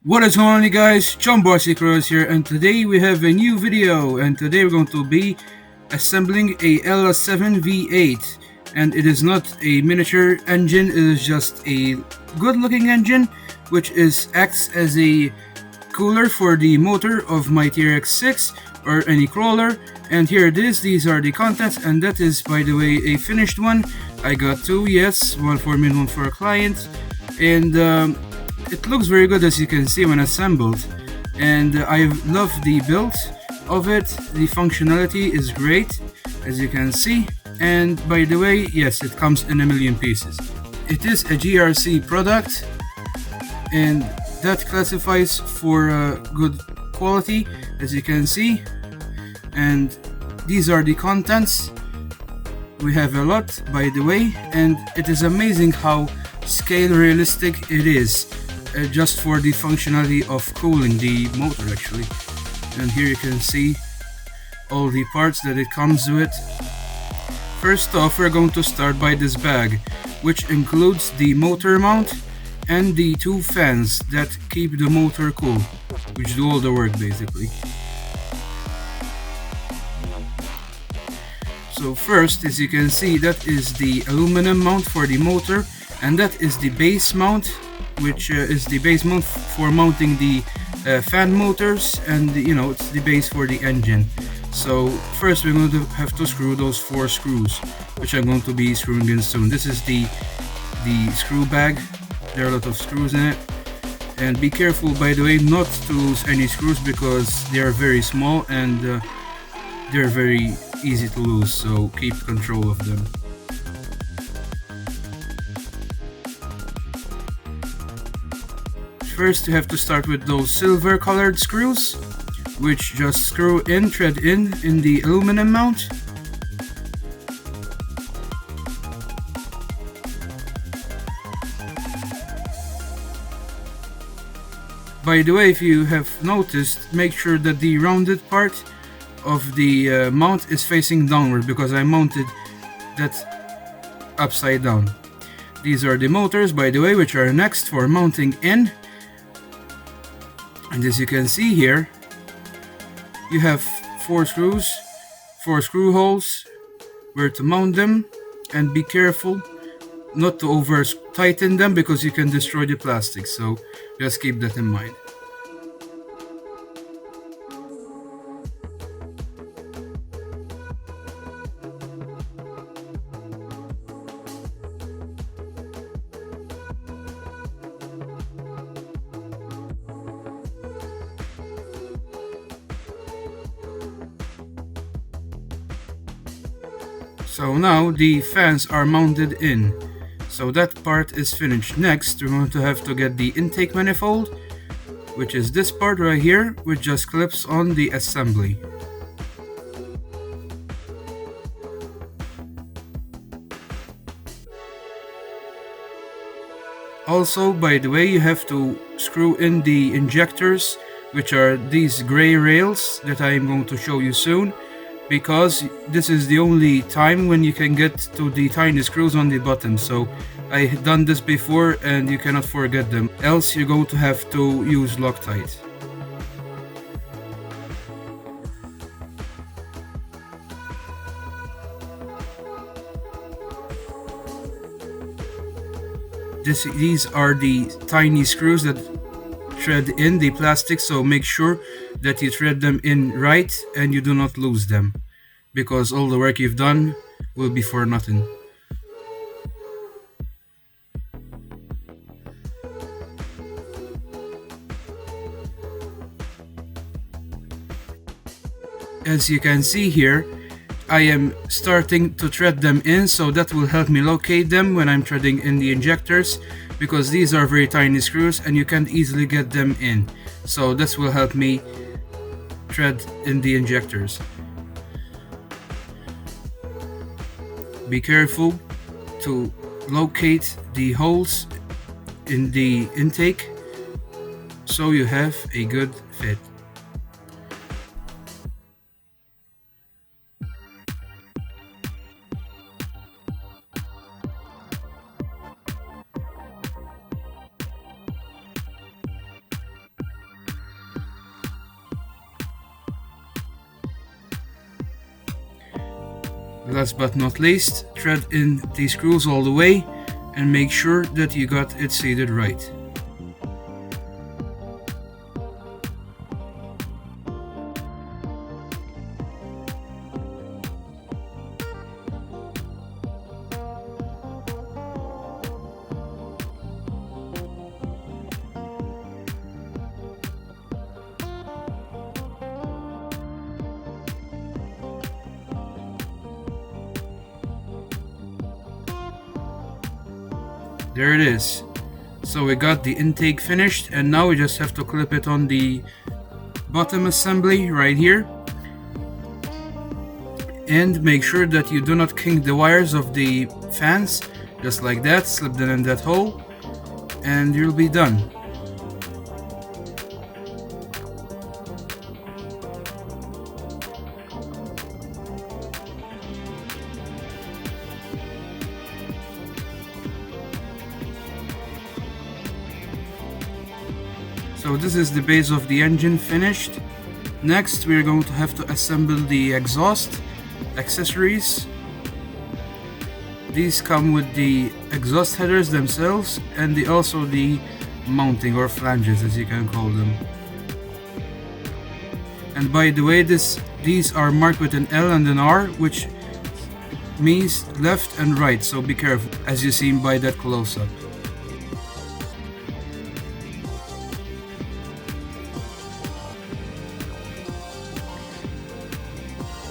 What is going on, you guys? John Bossy Cross here, and today we have a new video, and today we're going to be assembling a LS7 V8, and it is not a miniature engine, it is just a good looking engine which acts as a cooler for the motor of my TRX 6 or any crawler. And here it is, these are the contents, and that is, by the way, a finished one. I got two, yes, one for me and one for a client, and it looks very good, as you can see, when assembled, and I love the build of it. The functionality is great, as you can see, and by the way, yes, it comes in a million pieces. It is a GRC product, and that classifies for good quality, as you can see. And these are the contents. We have a lot, by the way, and it is amazing how scale realistic it is, just for the functionality of cooling the motor actually. And here you can see all the parts that it comes with. First off, we're going to start by this bag, which includes the motor mount and the two fans that keep the motor cool, which do all the work basically. So first, as you can see, that is the aluminum mount for the motor, and that is the base mount, which is the base mount for mounting the fan motors, and it's the base for the engine. So first we're going to have to screw those 4 screws, which I'm going to be screwing in soon. This is the screw bag. There are a lot of screws in it, and be careful, by the way, not to lose any screws, because they are very small and they're very easy to lose, so keep control of them. First, you have to start with those silver colored screws, which just screw in, thread in the aluminum mount. By the way, if you have noticed, make sure that the rounded part of the mount is facing downward, because I mounted that upside down. These are the motors, by the way, which are next for mounting in. And as you can see here, you have 4 screws, 4 screw holes where to mount them, and be careful not to over tighten them, because you can destroy the plastic, so just keep that in mind. So now the fans are mounted in, so that part is finished. Next, we're going to have to get the intake manifold, which is this part right here, which just clips on the assembly. Also, by the way, you have to screw in the injectors, which are these gray rails that I am going to show you soon, because this is the only time when you can get to the tiny screws on the bottom. So I have done this before, and you cannot forget them, else you're going to have to use Loctite. These are the tiny screws that thread in the plastic, so make sure that you thread them in right and you do not lose them, because all the work you've done will be for nothing. As you can see here, I am starting to thread them in, so that will help me locate them when I'm threading in the injectors, because these are very tiny screws and you can't easily get them in. So this will help me thread in the injectors. Be careful to locate the holes in the intake so you have a good fit. Last but not least, thread in the screws all the way and make sure that you got it seated right. There it is. So we got the intake finished, and now we just have to clip it on the bottom assembly right here. And make sure that you do not kink the wires of the fans, just like that. Slip them in that hole and you'll be done. So this is the base of the engine finished. Next we're going to have to assemble the exhaust accessories. These come with the exhaust headers themselves and also the mounting or flanges, as you can call them. And by the way, these are marked with an L and an R, which means left and right, so be careful, as you see by that close-up.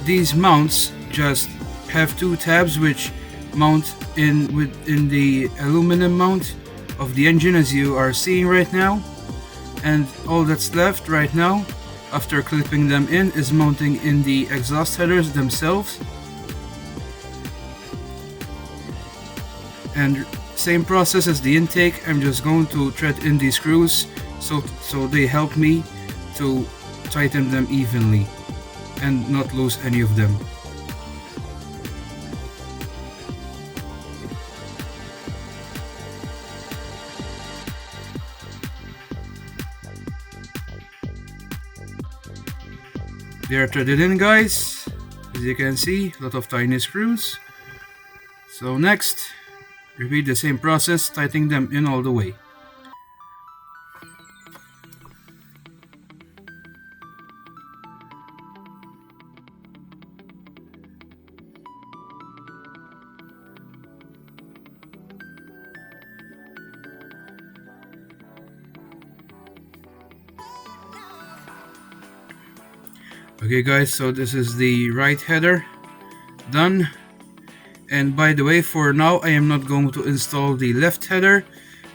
These mounts just have two tabs which mount within the aluminum mount of the engine, as you are seeing right now, and all that's left right now after clipping them in is mounting in the exhaust headers themselves. And same process as the intake, I'm just going to thread in the screws so they help me to tighten them evenly and not lose any of them. They are threaded in, guys. As you can see, a lot of tiny screws. So next, repeat the same process, tightening them in all the way. Okay guys, so this is the right header done. And by the way, for now I am not going to install the left header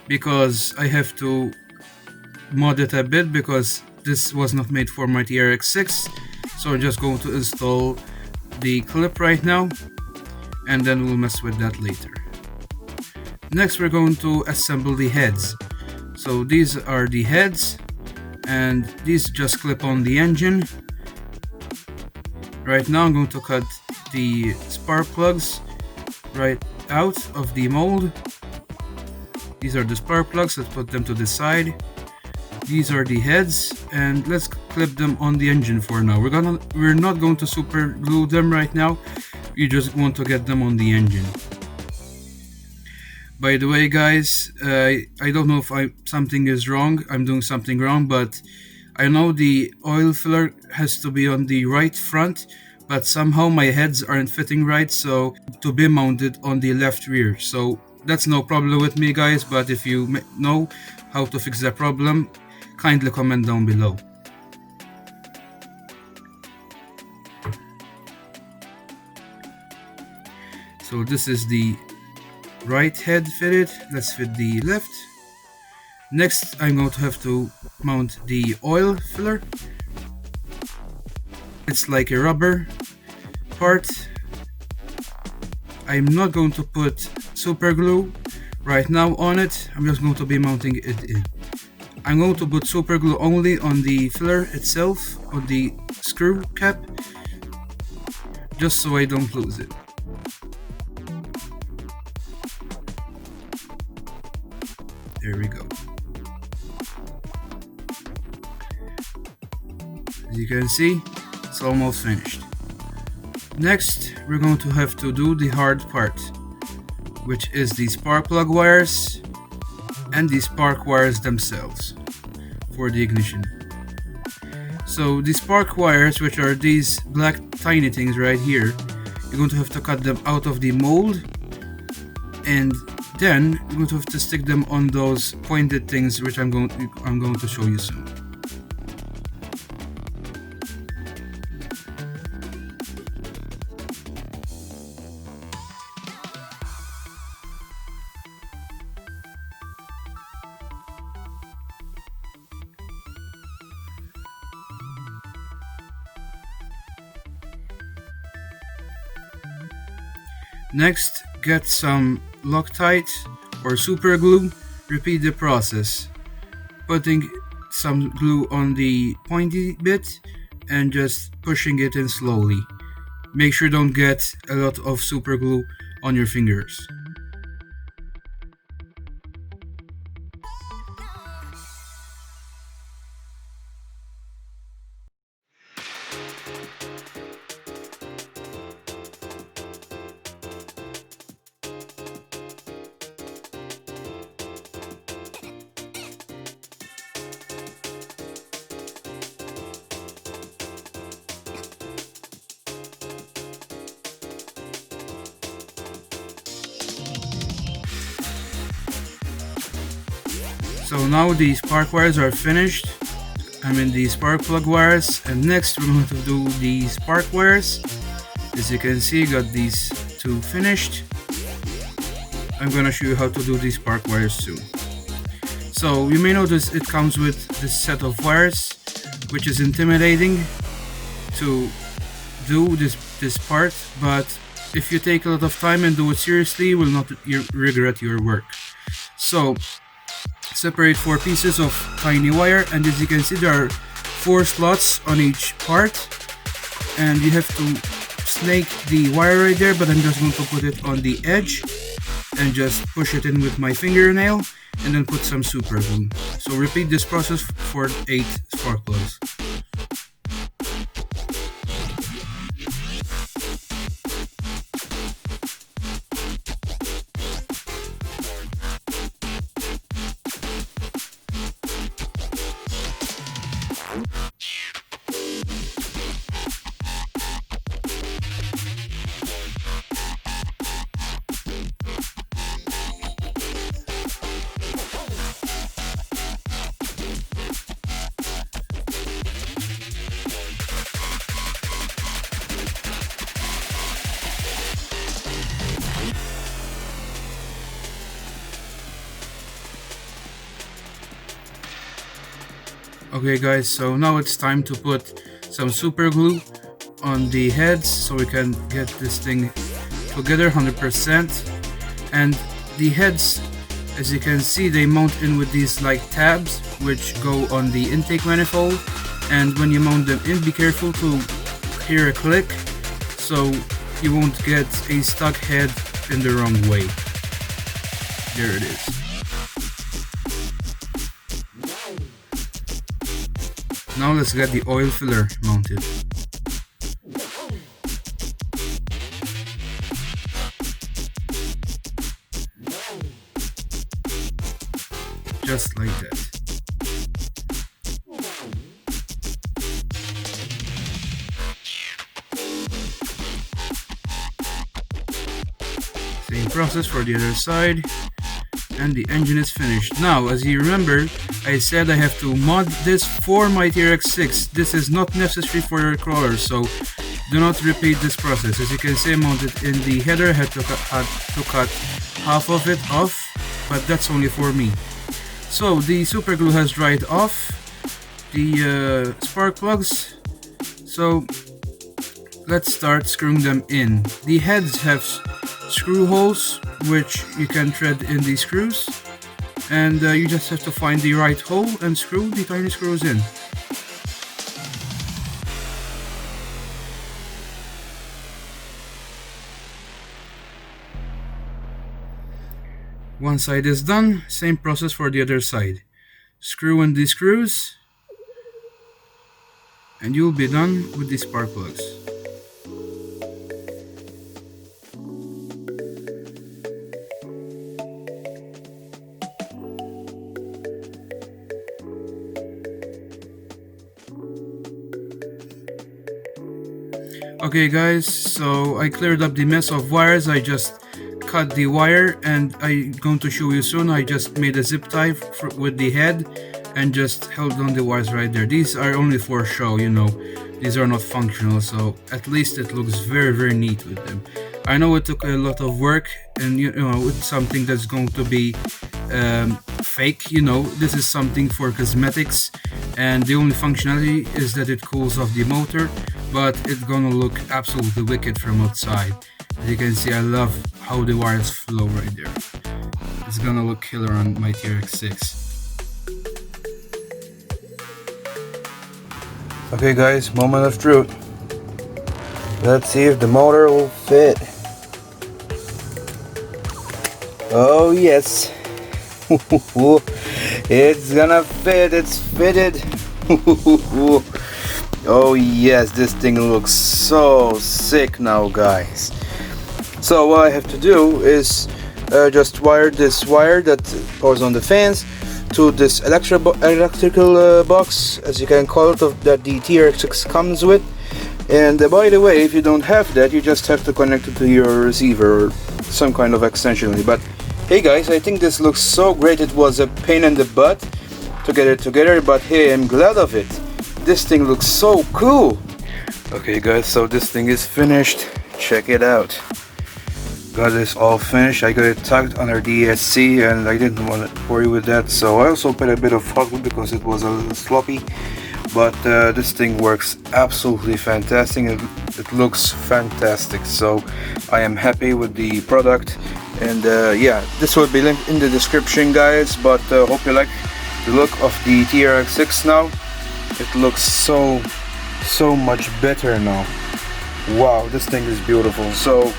because I have to mod it a bit, because this was not made for my TRX 6. So I'm just going to install the clip right now and then we'll mess with that later. Next we're going to assemble the heads. So these are the heads and these just clip on the engine. Right now I'm going to cut the spark plugs right out of the mold. These are the spark plugs, let's put them to the side. These are the heads and let's clip them on the engine for now. We're not going to super glue them right now. You just want to get them on the engine. By the way guys, I don't know if something is wrong, I'm doing something wrong, but I know the oil filler has to be on the right front, but somehow my heads aren't fitting right, so to be mounted on the left rear. So that's no problem with me guys, but if you know how to fix that problem, kindly comment down below. So this is the right head fitted, let's fit the left. Next I'm going to have to mount the oil filler. It's like a rubber part. I'm not going to put super glue right now on it, I'm just going to be mounting it in. I'm going to put super glue only on the filler itself, on the screw cap, just so I don't lose it. There we go. As you can see, it's almost finished. Next, we're going to have to do the hard part, which is the spark plug wires and the spark wires themselves for the ignition. So the spark wires, which are these black tiny things right here, you're going to have to cut them out of the mold, and then you're going to have to stick them on those pointed things, which I'm going to show you soon. Next, get some Loctite or super glue. Repeat the process, putting some glue on the pointy bit and just pushing it in slowly. Make sure don't get a lot of super glue on your fingers. So now the spark wires are finished. The spark plug wires, and next we're going to do the spark wires. As you can see, got these two finished. I'm gonna show you how to do these spark wires soon. So you may notice it comes with this set of wires, which is intimidating to do this part, but if you take a lot of time and do it seriously, you will not regret your work. So separate 4 pieces of tiny wire, and as you can see there are 4 slots on each part, and you have to snake the wire right there, but I'm just going to put it on the edge and just push it in with my fingernail and then put some super glue. So repeat this process for 8 spark plugs. Okay guys, so now it's time to put some super glue on the heads so we can get this thing together 100%. And the heads, as you can see, they mount in with these like tabs which go on the intake manifold, and when you mount them in, be careful to hear a click so you won't get a stuck head in the wrong way. There it is. Now let's get the oil filler mounted. Just like that. Same process for the other side. And the engine is finished. Now, as you remember, I said I have to mod this for my TRX 6. This is not necessary for your crawler, so do not repeat this process. As you can see, I mounted in the header. I had to cut half of it off, but that's only for me. So the super glue has dried off the spark plugs. So let's start screwing them in. The heads have screw holes which you can thread in the screws, and you just have to find the right hole and screw the tiny screws in. One side is done, same process for the other side. Screw in the screws and you'll be done with the spark plugs. Okay guys, so I cleared up the mess of wires. I just cut the wire and I'm going to show you soon. I just made a zip tie with the head and just held on the wires right there. These are only for show, you know, these are not functional, so at least it looks very neat with them. I know it took a lot of work, and you know, it's something that's going to be fake, you know, this is something for cosmetics, and the only functionality is that it cools off the motor, but it's gonna look absolutely wicked from outside. As you can see, I love how the wires flow right there. It's gonna look killer on my TRX 6. Okay guys, moment of truth. Let's see if the motor will fit. Oh yes. It's gonna fit, it's fitted. Oh yes, this thing looks so sick now guys. So what I have to do is just wire this wire that goes on the fans to this electrical box, as you can call it, that the TRX comes with. And by the way, if you don't have that, you just have to connect it to your receiver or some kind of extension. But hey guys, I think this looks so great. It was a pain in the butt to get it together, but hey, I'm glad of it. This thing looks so cool. Okay guys, so this thing is finished. Check it out. Got this all finished. I got it tucked under the ESC and I didn't want to worry with that, so I also put a bit of hot glue because it was a little sloppy. But this thing works absolutely fantastic. It looks fantastic, so I am happy with the product. And yeah, this will be linked in the description guys, but hope you like the look of the TRX 6 now. It looks so much better now. Wow, this thing is beautiful. So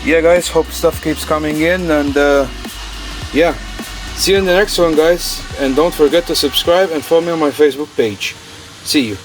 yeah guys, hope stuff keeps coming in, and yeah, see you in the next one guys, and don't forget to subscribe and follow me on my Facebook page. See you.